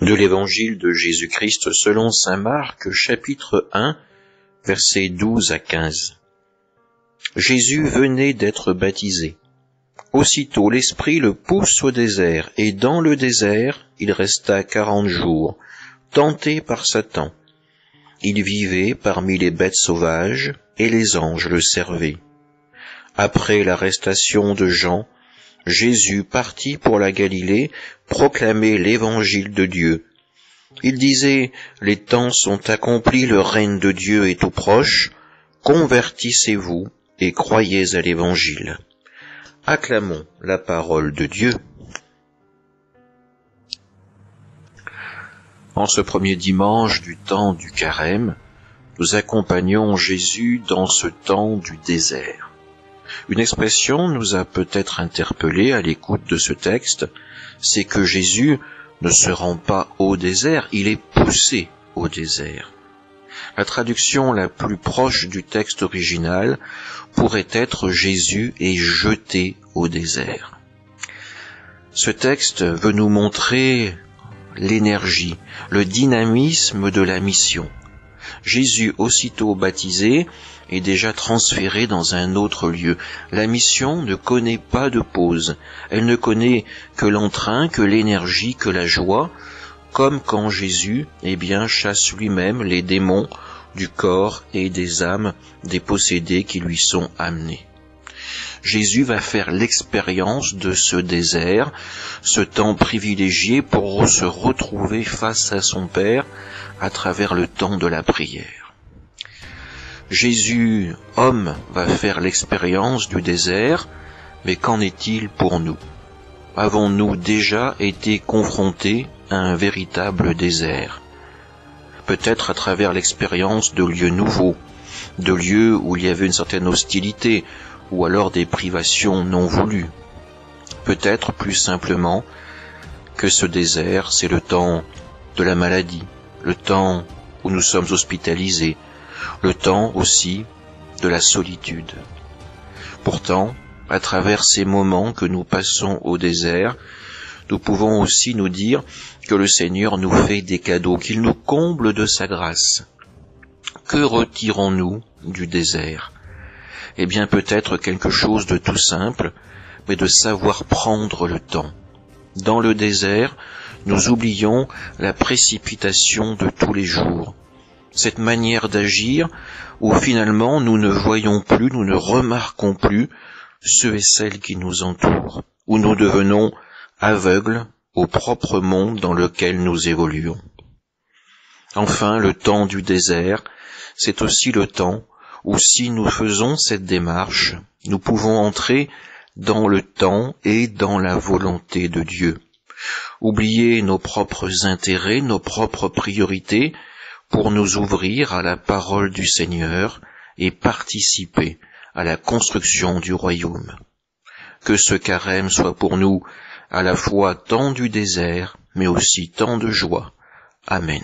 De l'Évangile de Jésus-Christ selon saint Marc, chapitre 1, versets 12 à 15. Jésus venait d'être baptisé. Aussitôt l'Esprit le pousse au désert, et dans le désert, il resta 40 jours, tenté par Satan. Il vivait parmi les bêtes sauvages, et les anges le servaient. Après l'arrestation de Jean, Jésus partit pour la Galilée proclamer l'évangile de Dieu. Il disait, « Les temps sont accomplis, le règne de Dieu est tout proche, convertissez-vous et croyez à l'évangile. » Acclamons la parole de Dieu. En ce premier dimanche du temps du Carême, nous accompagnons Jésus dans ce temps du désert. Une expression nous a peut-être interpellés à l'écoute de ce texte, c'est que Jésus ne se rend pas au désert, il est poussé au désert. La traduction la plus proche du texte original pourrait être Jésus est jeté au désert. Ce texte veut nous montrer l'énergie, le dynamisme de la mission. Jésus, aussitôt baptisé, est déjà transféré dans un autre lieu. La mission ne connaît pas de pause. Elle ne connaît que l'entrain, que l'énergie, que la joie, comme quand Jésus, chasse lui-même les démons du corps et des âmes des possédés qui lui sont amenés. Jésus va faire l'expérience de ce désert, ce temps privilégié pour se retrouver face à son Père à travers le temps de la prière. Jésus, homme, va faire l'expérience du désert, mais qu'en est-il pour nous? Avons-nous déjà été confrontés à un véritable désert? Peut-être à travers l'expérience de lieux nouveaux, de lieux où il y avait une certaine hostilité, ou alors des privations non voulues. Peut-être plus simplement que ce désert, c'est le temps de la maladie, le temps où nous sommes hospitalisés, le temps aussi de la solitude. Pourtant, à travers ces moments que nous passons au désert, nous pouvons aussi nous dire que le Seigneur nous fait des cadeaux, qu'il nous comble de sa grâce. Que retirons-nous du désert? Peut-être quelque chose de tout simple, mais de savoir prendre le temps. Dans le désert, nous oublions la précipitation de tous les jours. Cette manière d'agir où finalement nous ne voyons plus, nous ne remarquons plus ceux et celles qui nous entourent, où nous devenons aveugles au propre monde dans lequel nous évoluons. Enfin, le temps du désert, c'est aussi le temps où si nous faisons cette démarche, nous pouvons entrer dans le temps et dans la volonté de Dieu. Oublier nos propres intérêts, nos propres priorités, pour nous ouvrir à la parole du Seigneur et participer à la construction du royaume. Que ce carême soit pour nous à la fois temps du désert, mais aussi temps de joie. Amen.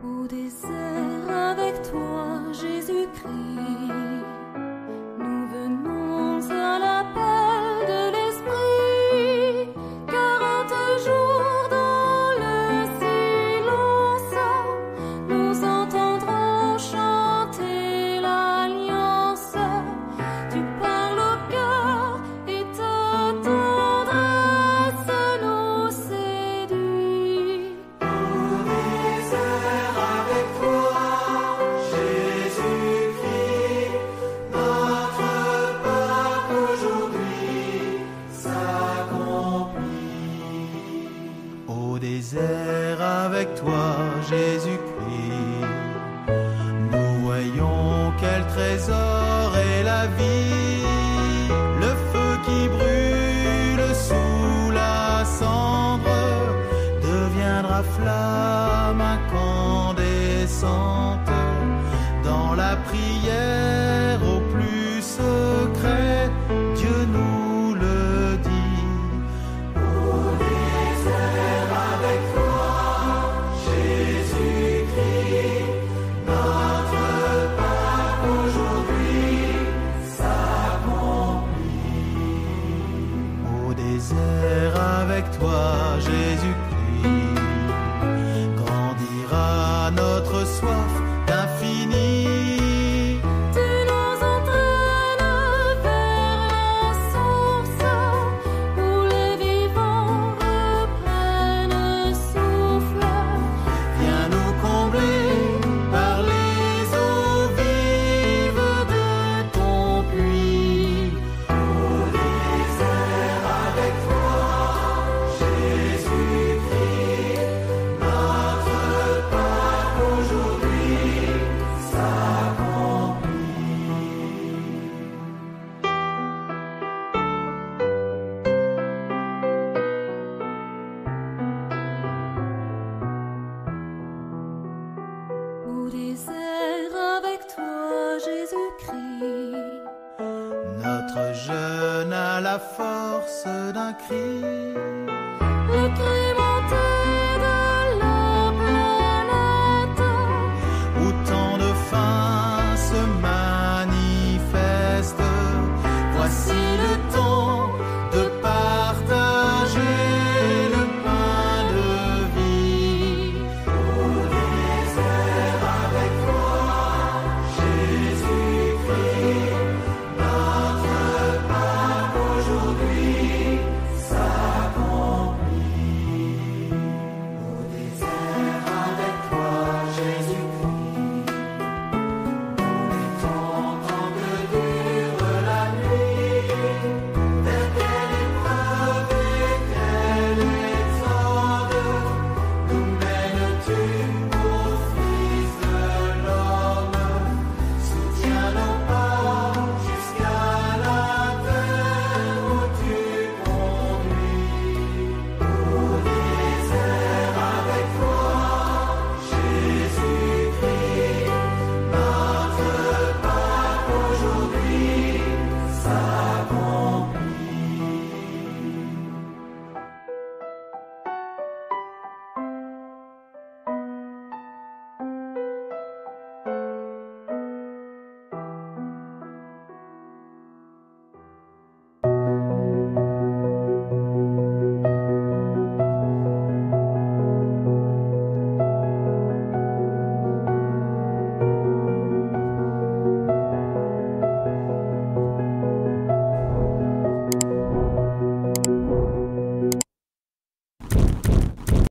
Au désert avec toi, Jésus-Christ, nous venons à l'appel de l'Esprit. 40 jours dans le silence, nous entendrons chanter l'alliance. Tu parles au cœur et ta tendresse nous séduit. Au désert avec toi, Jésus-Christ, notre Pâque aujourd'hui s'accomplit. Au désert avec toi, Jésus-Christ, nous voyons quel trésor est la vie, le feu qui brûle sous la cendre deviendra flamme incandescente dans la prière au plus secret. Dieu nous le dit. Au désert avec toi, Jésus-Christ, notre avec toi, Jésus-Christ. Grandira notre soif d'infini. Tu nous entraînes vers la source où les vivants reprennent souffle. Viens nous combler par les eaux vives de ton puits. Au désert avec toi, Jésus-Christ, notre Pâque aujourd'hui s'accomplit. Au désert avec toi, Jésus-Christ. Notre jeûne a la force d'un cri.